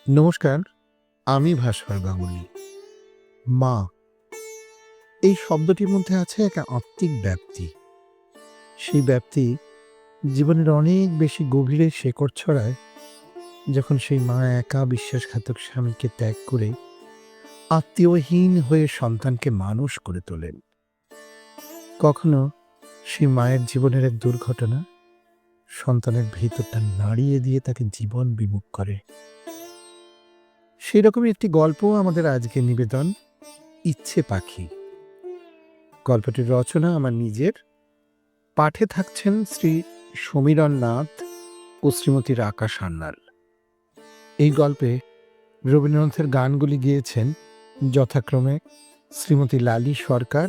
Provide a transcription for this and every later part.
নমস্কার, আমি ভাস্কর গাঙ্গুলি। মা, এই শব্দটির মধ্যে আছে এক আত্মিক ব্যাপ্তি। সেই ব্যাপ্তি জীবনের অনেক বেশি গভীরে শেকড় ছড়ায় যখন সেই মা একা বিশ্বাসঘাতক স্বামীকে ত্যাগ করে আত্মীয়হীন হয়ে সন্তানকে মানুষ করে তোলেন। কখনো সেই মায়ের জীবনের এক দুর্ঘটনা সন্তানের ভিতরটা নাড়িয়ে দিয়ে তাকে জীবন বিমুখ করে। সেই রকমই একটি গল্প আমাদের আজকের নিবেদন, ইচ্ছে পাখি। গল্পটির রচনা আমার নিজের, পাঠে থাকছেন শ্রী সমীরণ নাথ ও শ্রীমতী রাকা সান্যাল। এই গল্পে রবীন্দ্রনাথের গানগুলি গেয়েছেন যথাক্রমে শ্রীমতী লালী সরকার,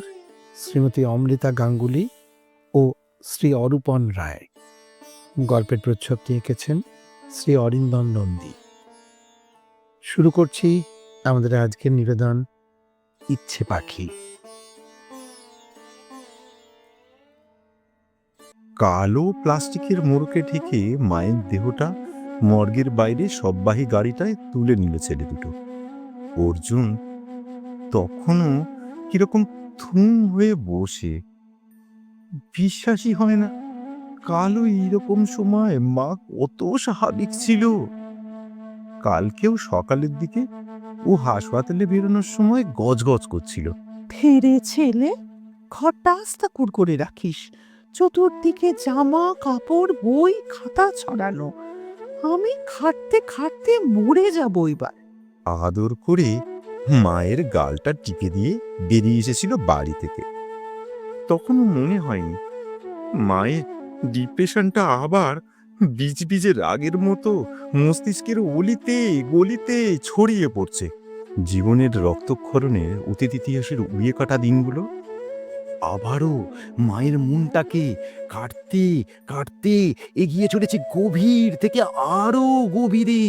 শ্রীমতী অমৃতা গাঙ্গুলি ও শ্রী অরূপন রায়। গল্পের প্রচ্ছদটি এঁকেছেন শ্রী অরিন্দম নন্দী। শুরু করছি আমাদের আজকের নিবেদন, ইচ্ছে পাখি। কালো প্লাস্টিকের মোড়কে ঠেকে মায়ের দেহটা মর্গের বাইরে সববাহী গাড়িটায় তুলে নিল ছেলে দুটো। অর্জুন তখনও কিরকম থুম হয়ে বসে। বিশ্বাসই হয় না, কালো এইরকম সময় মা কত স্বাভাবিক ছিল। কালকেও সকালের দিকে ও হাসপাতালে বেরোনোর সময় গজগজ করছিল। ফেরে ছেলে, ঘরটা আস্তা করে রাখিস। চতুর্দিকে জামা কাপড় বই খাতা ছড়ানো। আমি খাটতে খাটতে মরে যাবো এবার। আদর করে মায়ের গালটা টিপে দিয়ে বেরিয়ে এসেছিল বাড়ি থেকে। তখনও মনে হয়নি মায়ের ডিপ্রেশনটা আবার বীজ বীজে রাগের মতো মস্তিষ্কের অলিতে গলিতে ছড়িয়ে পড়ছে। জীবনের রক্তক্ষরণের অতীত ইতিহাসের উড়িয়ে কাটা দিনগুলো আবারও মায়ের মনটাকে কাটতে কাটতে এগিয়ে চলেছে গভীর থেকে আরো গভীরে।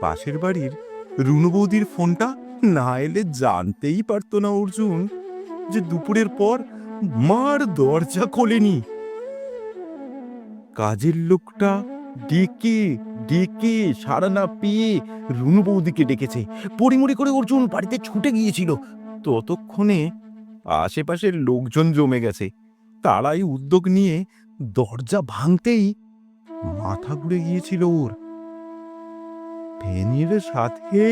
পাশের বাড়ির রুনু বৌদির ফোনটা না এলে জানতেই পারতো না অর্জুন যে দুপুরের পর মার দরজা খোলেনি। কাজের লোকটা ডেকে ডেকে সাড়া না পেয়ে রুনু বৌদিকে ডেকেছে। পড়িমড়ি করে অর্জুন বাড়িতে ছুটে গিয়েছিল। ততক্ষণে আশেপাশের লোকজন জমে গেছে। তারাই উদ্যোগ নিয়ে দরজা ভাঙতেই মাথা ঘুরে গিয়েছিল ওর। ফেনির সাথে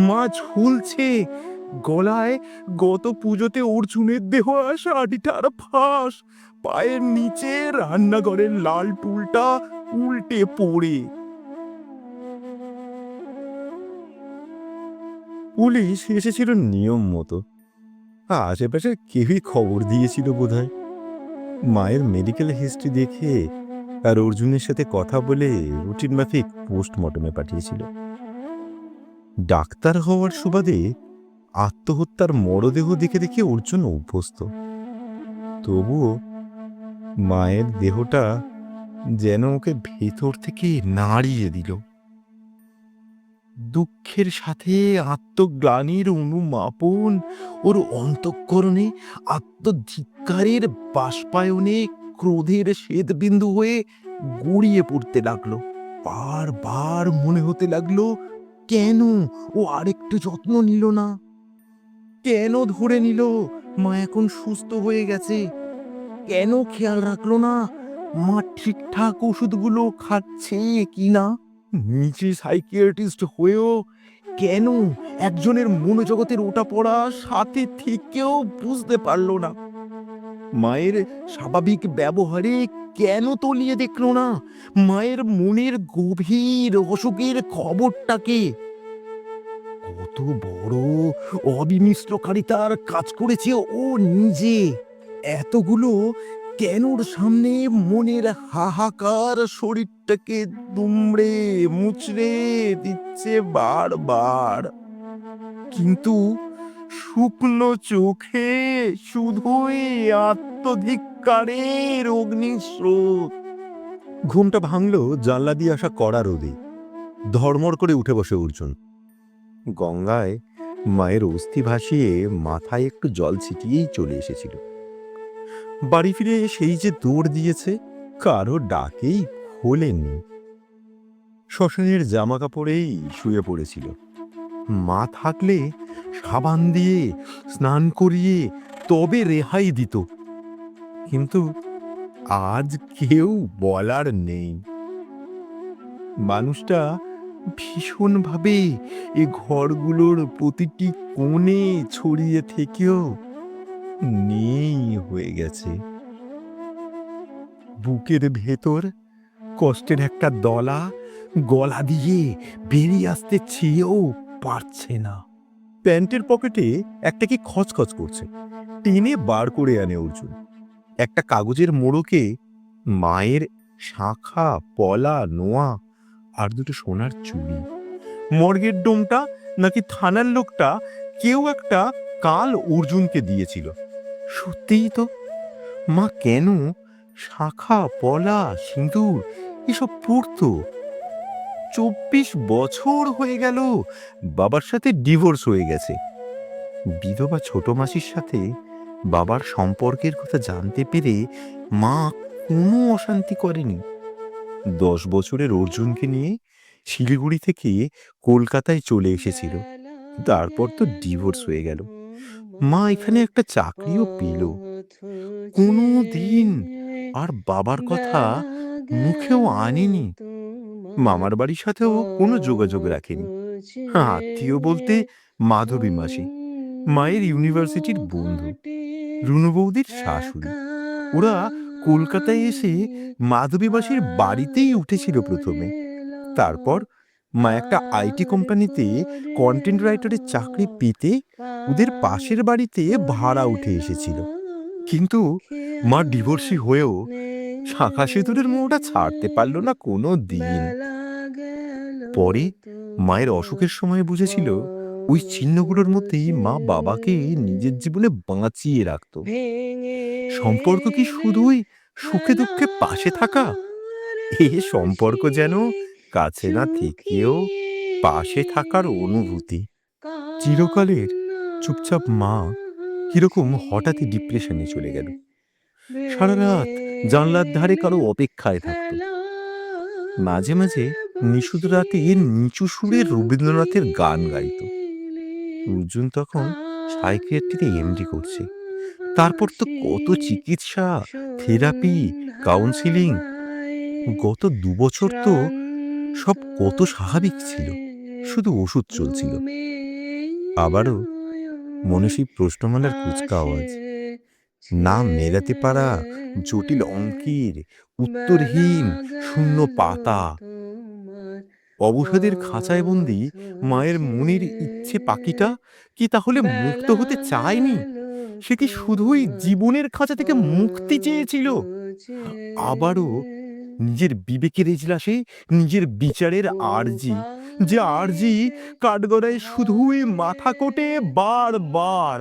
মা ঝুলছে, গলায় গত পুজোতে অর্জুনের দেহ শাড়িটার ফাঁস, পায়ের নিচে রান্নাঘরের লাল টুলটা উল্টে পড়ে। পুলিশ এসেছিল নিয়ম মতো। আশেপাশে কেউই খবর দিয়েছিল বোধহয়। মায়ের মেডিকেল হিস্ট্রি দেখে আর অর্জুনের সাথে কথা বলে রুটিন মাফিক পোস্টমর্টমে পাঠিয়েছিল। ডাক্তার হওয়ার সুবাদে আত্মহত্যার মরদেহ দেখে দেখে অর্জুন অভ্যস্ত। তবুও মায়ের দেহটা যেন ওকে ভেতর থেকে নাড়িয়ে দিল। দুঃখের সাথে আত্মগ্লানির অনুমাপন ওর অন্তঃকরণে আত্মধিক্কারের বাষ্পায়নে ক্রোধের শ্বেতবিন্দু হয়ে গড়িয়ে পড়তে লাগলো। বারবার মনে হতে লাগলো, কেন ও আরেকটু যত্ন নিল না? কেন ধরে নিল মা এখন সুস্থ হয়ে গেছে? কেন খেয়াল রাখলো না মা ঠিকঠাক ওষুধগুলো খাচ্ছে কিনা? নিজে সাইকিয়াট্রিস্ট হয়েও কেন একজনের মনোজগতের ওটা পড়া সাথে থেকেও বুঝতে পারলো না? মায়ের স্বাভাবিক ব্যবহারে কেন তলিয়ে দেখলো না মায়ের মনের গভীর অসুখের খবরটাকে? কত বড় অবিমিশ্রকারিতার কাজ করেছে ও নিজে। এতগুলো কেনর সামনে মনের হাহাকার শরীরটাকে দুমড়ে মুচড়ে দিচ্ছে বারবার। কিন্তু শুকনো চোখে শুধুই আত্মধিক্কারের অগ্নিস্রোত। ঘুমটা ভাঙলো জানলা দিয়ে আসা কড়া রোদে। ধর্মর করে উঠে বসে অর্জুন। গঙ্গায় মায়ের অস্থি ভাসিয়ে মাথায় একটু জল ছিটিয়েই চলে এসেছিল। বাড়ি ফিরে সেই যে দৌড় দিয়েছে, কারো ডাকেই খোলেনি। শ্মশানের জামা কাপড়েই শুয়ে পড়েছিল। মা থাকলে সাবান দিয়ে স্নান করিয়ে তবে রেহাই দিত, কিন্তু আজ কেউ বলার নেই। মানুষটা ভীষণভাবে এ ঘরগুলোর প্রতিটি কোণে ছড়িয়ে থেকেও নেই হয়ে গেছে। বুকের ভেতর কষ্টের একটা দলা গলা দিয়ে বেরিয়ে আসতে চেয়েও পারছে না। প্যান্টের পকেটে একটা কি খচখচ করছে, টেনে বার করে আনে অর্জুন। একটা কাগজের মোড়কে মায়ের শাঁখা, পলা, নোয়া আর দুটো সোনার চুড়ি। মর্গের ডোমটা নাকি থানার লোকটা কেউ একটা কাল অর্জুনকে দিয়েছিল। সত্যিই তো, মা কেন শাঁখা, পলা, সিঁদুর এসব পড়তো? 24 বছর হয়ে গেল বাবার সাথে ডিভোর্স হয়ে গেছে। বিধবা ছোট মাসির সাথে বাবার সম্পর্কের কথা জানতে পেরে মা কোনো অশান্তি করেনি। 10 বছরের অর্জুনকে নিয়ে শিলিগুড়ি থেকে কলকাতায় চলে এসেছিল। তারপর তো ডিভোর্স হয়ে গেল। মা এখানে একটা চাকরিও পেল। কোনো দিন আর বাবার কথা মুখেও আনেনি। মামার বাড়ির সাথেও কোনো যোগাযোগ রাখেনি। আত্মীয় বলতে মাধবী মাসি, মায়ের ইউনিভার্সিটির বন্ধু, রুনু বৌদির শাশুড়ি। ওরা কলকাতায় এসে মাধবী মাসির বাড়িতেই উঠেছিল প্রথমে। তারপর মা একটা আইটি কোম্পানিতে কন্টেন্ট রাইটারের চাকরি পেতে ওদের পাশের বাড়িতে ভাড়া উঠে এসেছিল। কিন্তু মা ডিভোর্সি হয়েও শাঁখা সিঁদুরের মোহটা ছাড়তে পারল না কোনো দিন। পরে মায়ের অসুখের সময় বুঝেছিল ওই চিহ্নগুলোর মধ্যেই মা বাবাকে নিজের জীবনে বাঁচিয়ে রাখত। সম্পর্ক কি শুধুই সুখে দুঃখে পাশে থাকা? এ সম্পর্ক যেন কাছে না থেকেও পাশে থাকার অনুভূতি। চিরকালের চুপচাপ মা কিরকম হঠাৎই ডিপ্রেশনে চলে গেল। সারা রাত জানলার ধারে কারো অপেক্ষায় থাকত। মাঝে মাঝে নিশুদ রাতে নিচু সুরে রবীন্দ্রনাথের গান গাইত। অর্জুন তখন সাইকিয়াট্রিতে এমডি করছে। তারপর তো কত চিকিৎসা, থেরাপি, কাউন্সিলিং। গত 2 বছর তো সব কত স্বাভাবিক ছিল, শুধু ওষুধ চলছিল। আবারও মনে সেই প্রশ্নমালার কুচকাওয়াজ। না মেলাতে পারা জটিল অঙ্কের উত্তরহীন শূন্য পাতা। অবসাদের খাঁচায় বন্দি মায়ের মনের ইচ্ছে পাখিটা কি তাহলে মুক্ত হতে চায়নি? সে কি শুধুই জীবনের খাঁচা থেকে মুক্তি চেয়েছিল? আবারও নিজের বিবেকের এজলাসে নিজের বিচারের আর্জি, যে আর্জি কাঠগড়ায় শুধুই মাথা কোটে বারবার।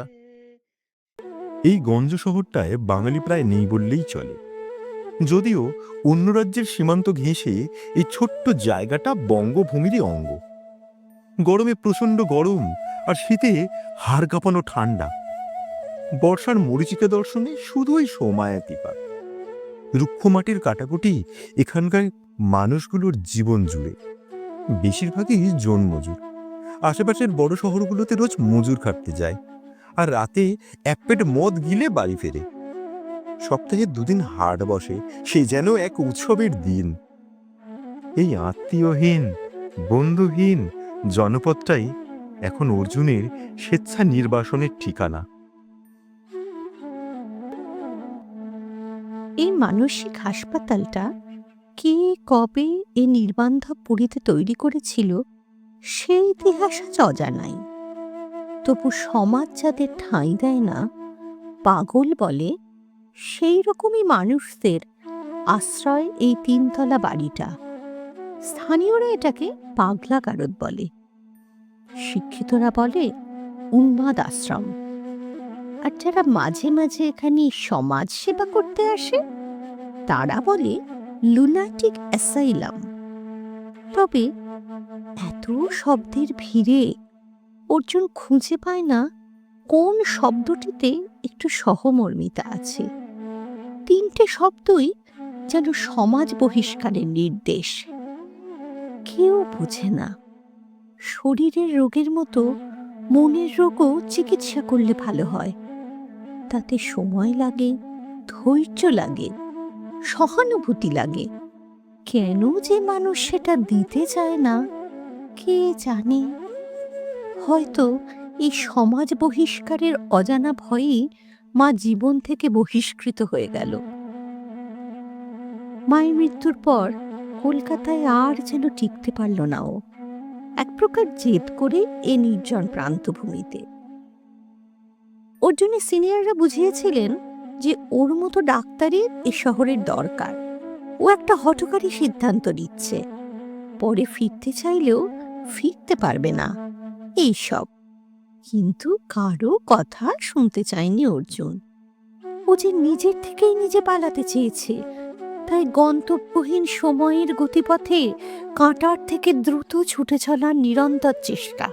এই গঞ্জ শহরটায় বাঙালি প্রায় নেই বললেই চলে। যদিও অন্য রাজ্যের সীমান্ত ঘেঁষে এই ছোট্ট জায়গাটা বঙ্গভূমিরই অঙ্গ। গরমে প্রচণ্ড গরম আর শীতে হাড় কাঁপানো ঠান্ডা। বর্ষার মরীচিকা দর্শনে শুধুই সময়াতিপাত। রুক্ষ মাটির কাটাকুটি এখানকার মানুষগুলোর জীবন জুড়ে। বেশিরভাগই জনমজুর। আশেপাশের বড় শহরগুলোতে রোজ মজুর খাটতে যায় আর রাতে এক পেট মদ গিলে বাড়ি ফেরে। সপ্তাহে 2 দিন হাট বসে, সে যেন এক উৎসবের দিন। এই আত্মীয়হীন, বন্ধুহীন জনপদটাই এখন অর্জুনের স্বেচ্ছা নির্বাসনের ঠিকানা। এই মানসিক হাসপাতালটা কে কবে এই নির্বান্ধব পুরীতে তৈরি করেছিল সেই ইতিহাস আজ অজানাই। তবু সমাজ যাদের ঠাঁই দেয় না, পাগল বলে, সেই রকমই মানুষদের আশ্রয় এই 3 তলা বাড়িটা। স্থানীয়রা এটাকে পাগলা গারদ বলে, শিক্ষিতরা বলে উন্মাদ আশ্রম, আর যারা মাঝে মাঝে এখানে সমাজ সেবা করতে আসে তারা বলে লুনাটিক অ্যাসাইলাম। তবে এত শব্দের ভিড়ে অর্জুন খুঁজে পায় না কোন শব্দটিতে একটু সহমর্মিতা আছে। 3টে শব্দই যেন সমাজ বহিষ্কারের নির্দেশ। কেউ বোঝে না। শরীরের রোগের মতো মনের রোগও চিকিৎসা করলে ভালো হয়। তাতে সময় লাগে, ধৈর্য লাগে, সহানুভূতি লাগে। কেন যে মানুষ সেটা দিতে চায় না, কে জানে। হয়তো এই সমাজ বহিষ্কারের অজানা ভয়েই মা জীবন থেকে বহিষ্কৃত হয়ে গেল। মায়ের মৃত্যুর পর কলকাতায় আর যেন টিকতে পারল না ও, এক প্রকার জেদ করে এ নির্জন প্রান্তভূমিতে। অর্জুনের সিনিয়ররা বুঝিয়েছিলেন যে ওর মতো ডাক্তারের এ শহরের দরকার। ও একটা হঠকারী সিদ্ধান্ত নিচ্ছে, পরে ফিরতে চাইলেও ফিরতে পারবে না, এইসব। কিন্তু কারো কথা শুনতে চায়নি অর্জুন। ও যে নিজের থেকেই নিজে পালাতে চেয়েছে, তাই গন্তব্যহীন সময়ের গতিপথে কাঁটার থেকে দ্রুত ছুটে চলার নিরন্তর চেষ্টা।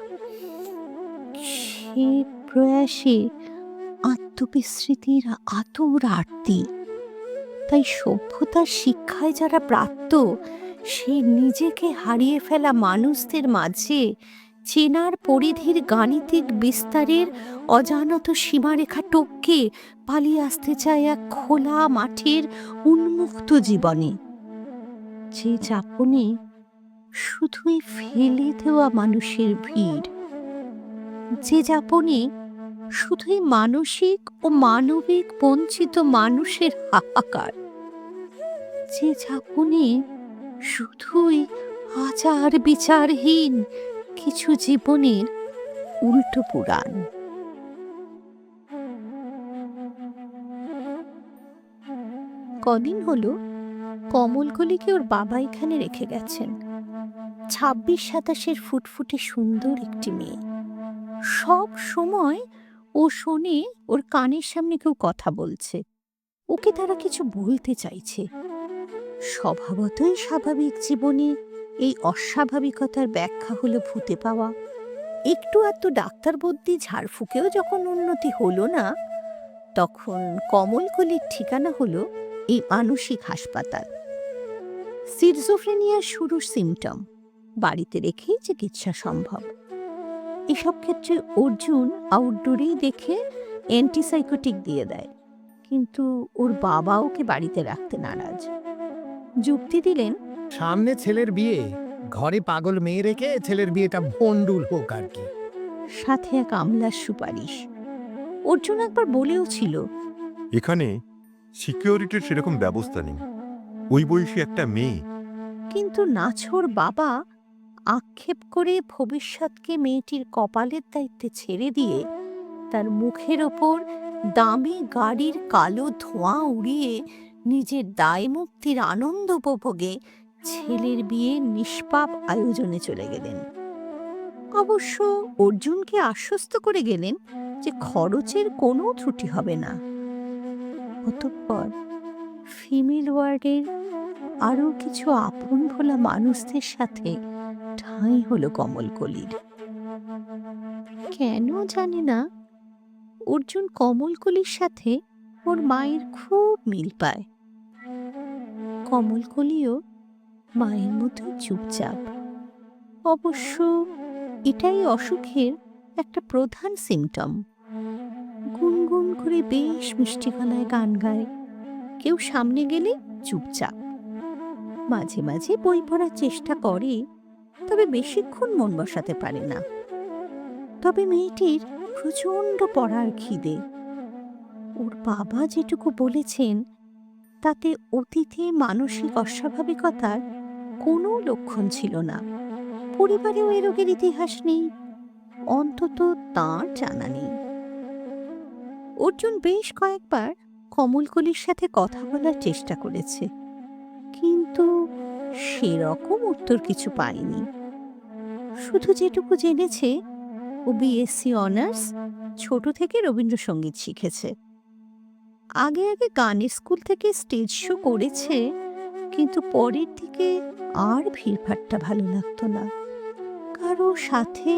সে প্রয়াসে আত্মবিস্মৃতির আতুর আরতি। তাই সভ্যতার শিক্ষায় যারা প্রাপ্ত, সে নিজেকে হারিয়ে ফেলা মানুষদের মাঝে চেনার পরিধির গাণিতিক বিস্তারের অজানত সীমারেখা টপকে পালিয়ে আসতে চায় এক খোলা মাঠের উন্মুক্ত জীবনে, যে যাপনে শুধুই ফেলে দেওয়া মানুষের ভিড়, যে যাপনে শুধুই মানসিক ও মানবিক বঞ্চিত মানুষের হাহাকার, যে যাপনে শুধুই আচার বিচারহীন কিছু জীবনের উল্টো পুরাণ। কদিন হলো কমলকলিকে ওর বাবা এখানে রেখে গেছেন। 26-27 ফুটফুটে সুন্দর একটি মেয়ে। সব সময় ও শোনে ওর কানের সামনে কেউ কথা বলছে, ওকে তারা কিছু বলতে চাইছে। স্বভাবতই স্বাভাবিক জীবনে এই অস্বাভাবিকতার ব্যাখ্যা হলো ভূতে পাওয়া। একটু এত ডাক্তার বুদ্ধি ঝাড়ফুঁকেও যখন উন্নতি হলো না, তখন কমলকলির ঠিকানা হলো এই মানসিক হাসপাতাল। সিরজোফ্রেনিয়ার শুরুর সিমটম, বাড়িতে রেখেই চিকিৎসা সম্ভব। এসব ক্ষেত্রে অর্জুন আউটডোরেই দেখে অ্যান্টিসাইকোটিক দিয়ে দেয়, কিন্তু ওর বাবা ওকে বাড়িতে রাখতে নারাজ। যুক্তি দিলেন, সামনে ছেলের বিয়ে, ঘরে পাগল মেয়ে রেখে ছেলের বিয়েটা ভণ্ডুল হোক আর কি। সাথে এক আমলার সুপারিশ। অর্জুন একবার বলেও ছিল, এখানে সিকিউরিটির সেরকম ব্যবস্থা নেই, ওই বয়সী একটা মেয়ে। কিন্তু নাছোড় বাবা আক্ষেপ করে ভবিষ্যৎকে মেয়েটির কপালের দায়িত্বে ছেড়ে দিয়ে তার মুখের ওপর দামি গাড়ির কালো ধোঁয়া উড়িয়ে নিজের দায় মুক্তির আনন্দ উপভোগে ছেলের বিয়ে নিষ্পাপ আয়োজনে চলে গেলেন। অবশ্য অর্জুনকে আশ্বস্ত করে গেলেন যে খরচের কোনো ত্রুটি হবে না। অতঃপর ফিমেল ওয়ার্ডের আরও কিছু আপন ভোলা মানুষদের সাথে ঠাঁই হলো কমলকলির। কেন জানি না, অর্জুন কমলকলির সাথে ওর মায়ের খুব মিল পায়। কমলকলিও মায়ের মতো চুপচাপ। অবশ্য এটাই অসুখের একটা প্রধান সিমটম। গুনগুন করে বেশ মিষ্টি গলায় গান গায়, কেউ সামনে গেলে চুপচাপ। মাঝে মাঝে বই পড়ার চেষ্টা করে, তবে বেশিক্ষণ মন বসাতে পারে না। তবে মেয়েটির প্রচণ্ড পড়ার খিদে। ওর বাবা যেটুকু বলেছেন তাতে অতীতে মানসিক অস্বাভাবিকতার কোনো লক্ষণ ছিল না। পরিবারেও এ রোগের ইতিহাস নেই, অন্তত তাঁর জানা নেই। অর্জুন বেশ কয়েকবার কমলকলির সাথে কথা বলার চেষ্টা করেছে, কিন্তু সেরকম উত্তর কিছু পায়নি। শুধু যেটুকু জেনেছে, ও বিএসসি অনার্স, ছোট থেকে রবীন্দ্রসঙ্গীত শিখেছে। আগে আগে গানের স্কুল থেকে স্টেজ শো করেছে, কিন্তু পরের দিকে আর ভিড়ভাট্টা ভালো লাগতো না। কারো সাথে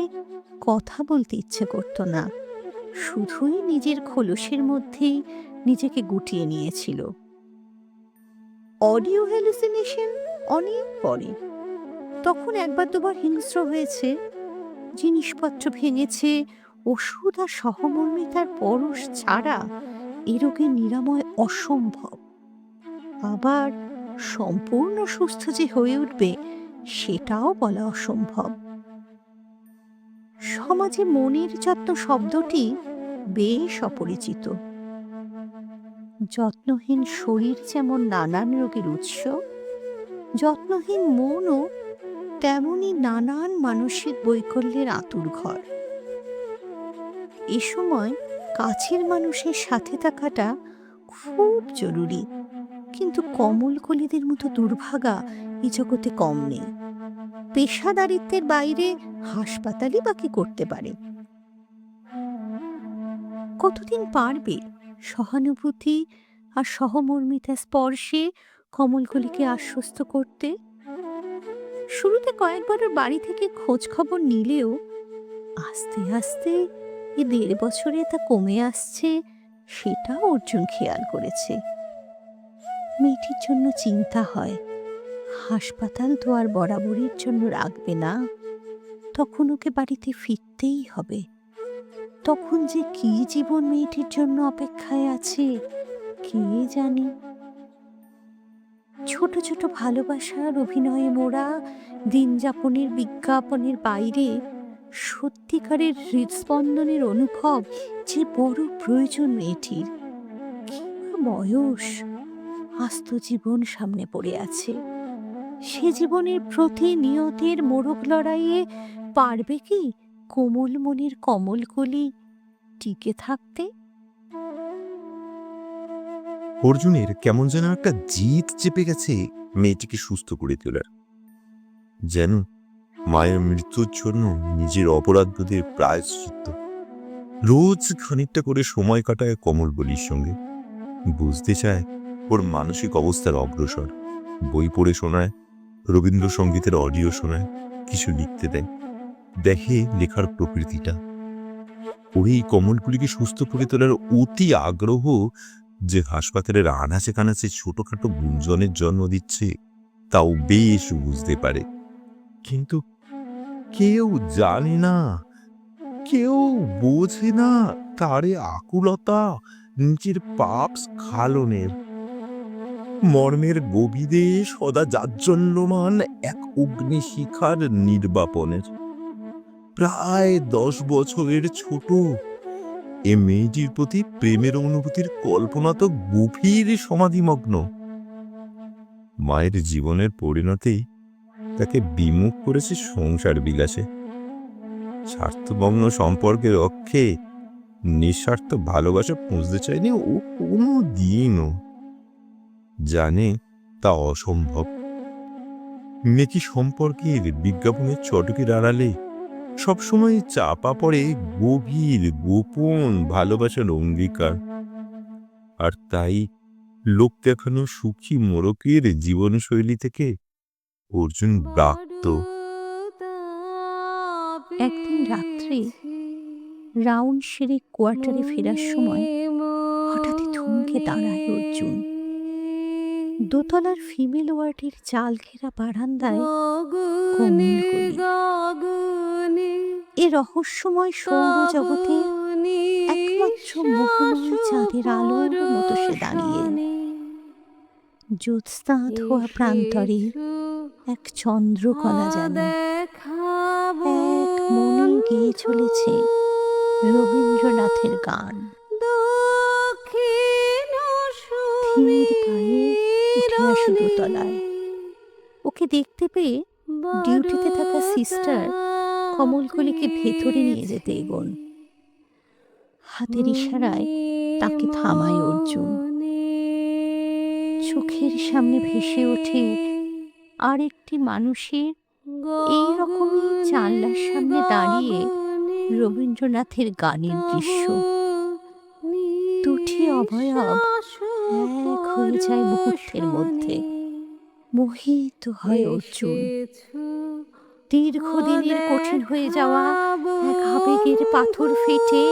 কথা বলতে ইচ্ছে করতো না, শুধুই নিজের খোলসের মধ্যেই নিজেকে গুটিয়ে নিয়েছিল। অডিও হ্যালুসিনেশন অনেক পরে, তখন একবার দুবার হিংস্র হয়েছে, জিনিসপত্র ভেঙেছে। ওষুধ আর সহমর্মিতার পরশ ছাড়া এ রোগের নিরাময় অসম্ভব। আবার সম্পূর্ণ সুস্থ যে হয়ে উঠবে সেটাও বলা অসম্ভব। সমাজে মনের যত্ন শব্দটি বেশ অপরিচিত। যত্নহীন শরীর যেমন নানান রোগের উৎস, যত্নহীন মনও তেমনি নানান মানসিক বৈকল্যের আঁতুর ঘর। এ সময় কাছের মানুষের সাথে থাকাটা খুব জরুরি, কিন্তু কমলকলিদের মতো দুর্ভাগা এ জগতে কম নেই। পেশাদারিত্বের বাইরে হাসপাতালই বা কি করতে পারে? কতদিন পারবে সহানুভূতি আর সহমর্মিতা স্পর্শে কমলকলিকে আশ্বস্ত করতে? শুরুতে কয়েকবার ওর বাড়ি থেকে খোঁজ খবর নিলেও আস্তে আস্তে এ 1.5 বছরে তা কমে আসছে, সেটা অর্জুন খেয়াল করেছে। মেয়েটির জন্য চিন্তা হয়। হাসপাতাল তো আর বরাবরের জন্য রাখবে না, তখন ওকে বাড়িতে ফিরতেই হবে। তখন যে কি জীবন মেয়েটির জন্য অপেক্ষায় আছে কে জানে। ছোট ছোট ভালোবাসার অভিনয়ে মোড়া দিনযাপনের বিজ্ঞাপনের বাইরে সত্যিকারের হৃদস্পন্দনের অনুভব যে বড় প্রয়োজন মেয়েটির। কিংবা বয়স, আস্ত জীবন সামনে পড়ে আছে। সে জীবনের প্রতিনিয়তের মোড়ক লড়াইয়ে পারবে কি কোমল মনের কমলকলি টিকে থাকতে? অর্জুনের কেমন যেন একটা জিদ চেপে গেছে মেয়েটিকে সুস্থ করে তোলার। যেন মায়ের মৃত্যুর জন্য নিজের অপরাধবোধের প্রায়শ্চিত্ত। রোজ খানিকটা করে সময় কাটায় কমলবলির সঙ্গে, বুঝতে চায় ওর মানসিক অবস্থার অগ্রসর। বই পড়ে শোনায়, রবীন্দ্রসঙ্গীতের অডিও শোনায়, কিছু লিখতে দেয়, দেখে লেখার প্রকৃতিটা। ওই কমলগুলিকে সুস্থ করে তোলার অতি আগ্রহ যে হাসপাতালের আনাচে কানাচে ছোটখাটো গুঞ্জনের জন্ম দিচ্ছে তাও বেশ বুঝতে পারে। কিন্তু কেউ জানে না, কেউ বোঝে না তারে আকুলতা, নিজের পাপ স্খালনের। মর্মের গভীরে সদা জাজ্জল্যমান এক অগ্নিশিখার নির্বাপনের। প্রায় 10 বছরের ছোট এ মেয়েটির প্রতি প্রেমের অনুভূতির কল্পনা তো গভীর সমাধিমগ্ন। মায়ের জীবনের পরিণতি তাকে বিমুখ করেছে সংসার বিলাসে। স্বার্থমগ্ন সম্পর্কের অক্ষে নিঃস্বার্থ ভালোবাসা পুঁজতে চায়নি ও কোনো দিনও। জানে তা অসম্ভব। মেকি সম্পর্কের বিজ্ঞাপনের চটকের আড়ালে সবসময় চাপা পড়ে গভীর গোপন ভালোবাসার অঙ্গীকার। আর তাই লোক দেখানো সুখী মোড়কের জীবনশৈলী থেকে অর্জুন ব্রাত্য। একদিন রাত্রে রাউন্ড সেরে কোয়ার্টারে ফেরার সময় হঠাৎই থমকে দাঁড়ায় অর্জুন। দোতলার ফিমেল ওয়ার্ডের চাল ঘেরা বারান্দায় কমলকলি এ রহস্যময় সৌরজগতে একমাত্র মোহময়ী চাঁদের আলোর মতো সে দাঁড়িয়ে। জ্যোৎস্না ধোয়া প্রান্তরে এক চন্দ্রকলা যেন এক মনে গেয়ে চলেছে রবীন্দ্রনাথের গান। ধীর পায়ে উঠে আসে দোতলায়। ওকে দেখতে পেয়ে ডিউটিতে থাকা সিস্টার কমলকলিকে ভেতরে নিয়ে যেতে এগোন। হাতের ইশারায় তাকে থামায় অর্জুন। চোখের সামনে ভেসে ওঠে আরেকটি মানুষের এইরকমই জানলার সামনে দাঁড়িয়ে রবীন্দ্রনাথের গানের দৃশ্য। দুটি অবয়ব এক হয়ে যায় মুহূর্তের মধ্যে। মোহিত হয় অর্জুন। দীর্ঘদিনের কঠিন হয়ে যাওয়া এক আবেগের পাথর ফেটে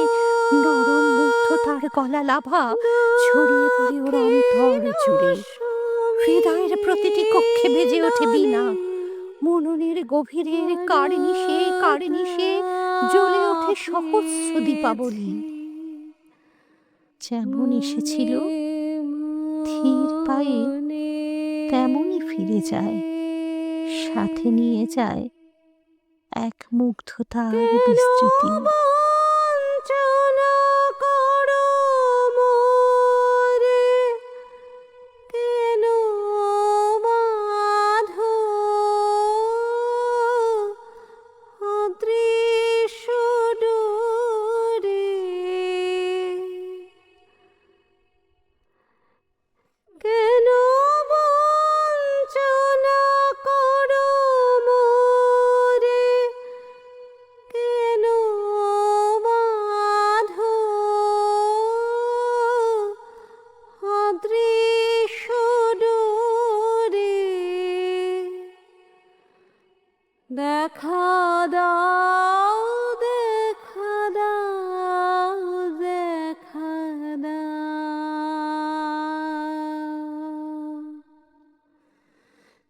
নরম মুগ্ধ তার গলা লাভা ছড়িয়ে পড়ে ওর অন্তর জুড়ে। হৃদয়ের প্রতিটি কক্ষে বেজে ওঠে বীণা। মননের গভীরের কার্নিশে কার্নিশে জ্বলে ওঠে সহস্র দীপাবলি। যেমন এসেছিল ধীর পায়ে তেমনই ফিরে যায়, সাথে নিয়ে যায় এক মুগ্ধতার বিস্তৃতি। দেখা দাও, দেখা দাও, দেখা দাও,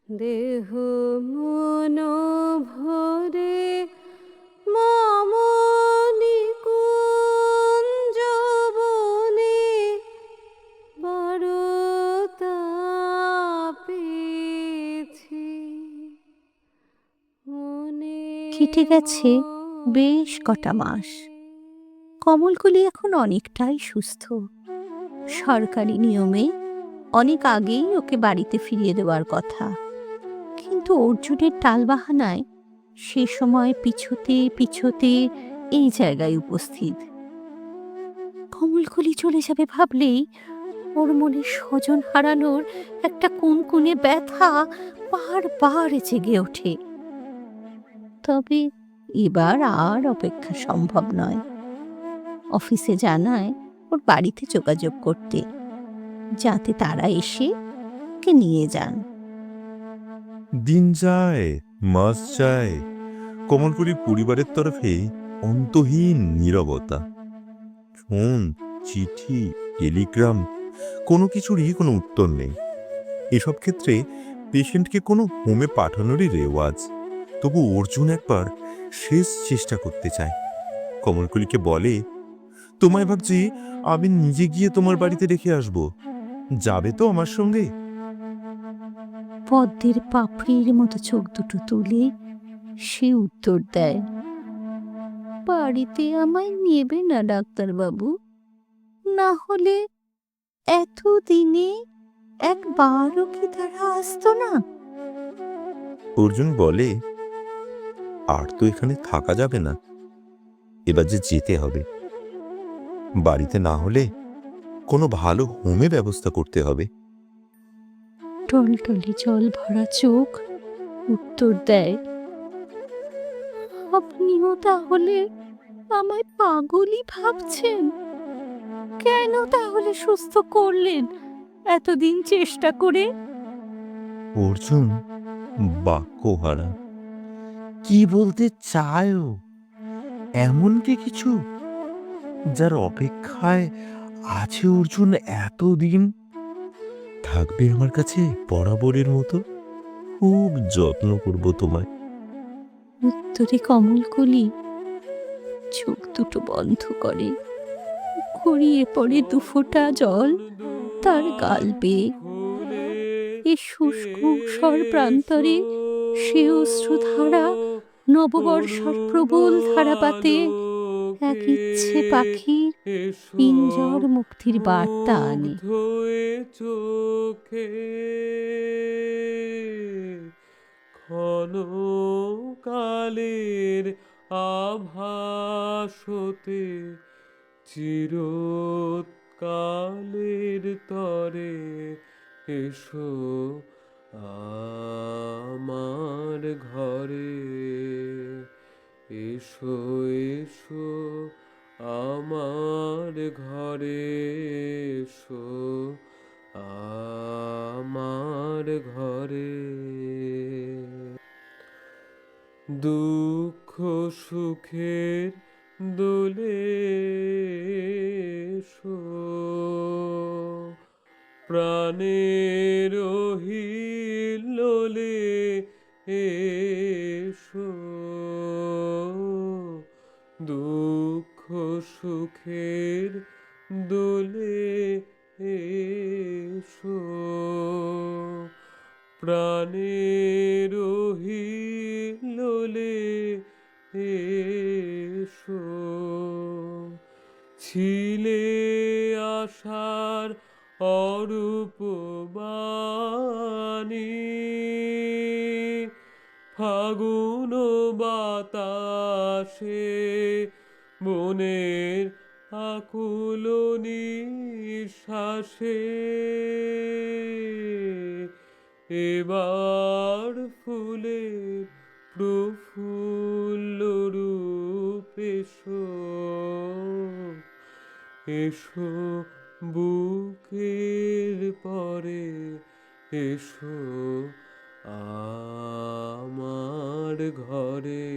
দেহ মন ভরে মামনি কুঞ্জ বনে বারতা পেয়েছি। কেটে গেছে বেশ কটা মাস। কমলকলি এখন অনেকটাই সুস্থ। সরকারি নিয়মে অনেক আগেই ওকে বাড়িতে ফিরিয়ে দেওয়ার কথা, কিন্তু অর্জুনের টালবাহানায় সে সময় পিছোতে পিছোতে এই জায়গায় উপস্থিত। কমলকলি চলে যাবে ভাবলেই ওর মনে স্বজন হারানোর একটা কুনকুনে ব্যথা বারবার জেগে ওঠে। তবে এবার আর অপেক্ষা সম্ভব নয়। অফিসে জানায় ওর বাড়িতে যোগাযোগ করতে, যাতে তারা এসে ওকে নিয়ে যান। দিন যায়, মাস যায়, কমলপুরীর পরিবারের তরফে অন্তহীন নীরবতা। ফোন, চিঠি, টেলিগ্রাম, কোনো কিছুরই কোনো উত্তর নেই। এসব ক্ষেত্রে পেশেন্টকে কোনো হোমে পাঠানোরই রেওয়াজ। তবু অর্জুন একবার শেষ চেষ্টা করতে চায়। কমলকুলিকে বলে, তোমায় ভাবছি আমি নিজে গিয়ে তোমার বাড়িতে রেখে আসব, যাবে তো আমার সঙ্গে? পদ্মের পাপড়ির মতো চোখ দুটো তুলে সে উত্তর দেয়, বাড়িতে আমায় নেবে না ডাক্তারবাবু? না হলে এতদিনে একবারও কি তারা আসতো না? অর্জুন বলে, আর তো এখানে থাকা যাবে না, এবার যে যেতে হবে। বাড়িতে না হলে কোনো ভালো হোমে ব্যবস্থা করতে হবে। টলটলে জল ভরা চোখ উত্তর দেয়, আপনিও তাহলে আমায় পাগলই ভাবছেন? কেন তাহলে সুস্থ করলেন এতদিন চেষ্টা করে? অর্জুন বাক্যহারা। কি বলতে চায়ও? এমন কি কিছু যার অপেক্ষায় আছে অর্জুন এতদিন? থাকবে আমার কাছে বরাবরের মতো, খুব যত্ন করব তোমায়। উত্তরে কমলকলি চোখ দুটো বন্ধ করে, গড়িয়ে পড়ে দুফোঁটা জল তার গাল বেয়ে। এ শুষ্ক ঊষর প্রান্তরে সে অশ্রুধারা নববর্ষার প্রবল ধারাপাতে এক ইচ্ছে পাখির পিঞ্জর মুক্তির বার্তা আনে। চোখে ক্ষণ কালের আভাসতে চিরকালের তরে এসো আমার ঘরে, এসো এসো আমার ঘরে, এসো আমার ঘরে। দুঃখ সুখের দোলে এসো, প্রাণের হিল্লোলে এসো, দুঃখ সুখের দোলে এসো, প্রাণের হিলোলে এসো, ছিলে আশার অরূপ বাণী, ফাগুন বাতাসে মনের আকুল নিঃশ্বাসে, এবার ফুলের প্রফুল্ল রূপ এসো, এসো বুকের পরে এসো আমার ঘরে,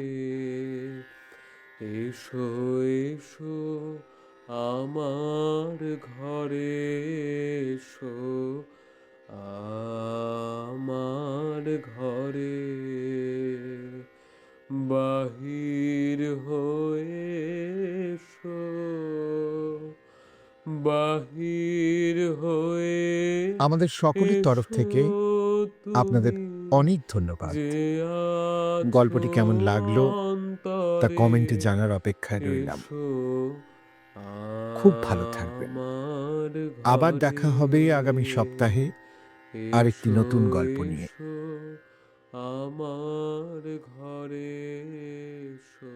এসো এসো আমার ঘরে, এসো আমার ঘরে, বাহির হয়ে এসো, বাহির হয়ে আমাদের সকলের তরফ থেকে এসো আপনাদের তুমি, অনেক ধন্যবাদ। যে আছো গল্পটি কেমন লাগলো তা অন্তরে, কমেন্টে জানার অপেক্ষায় রইলাম। এসো খুব ভালো থাকবেন। আমার আবার দেখা হবে ঘরে, আগামী সপ্তাহে আরেকটি এসো, নতুন গল্প নিয়ে। এসো আমার ঘরে এসো।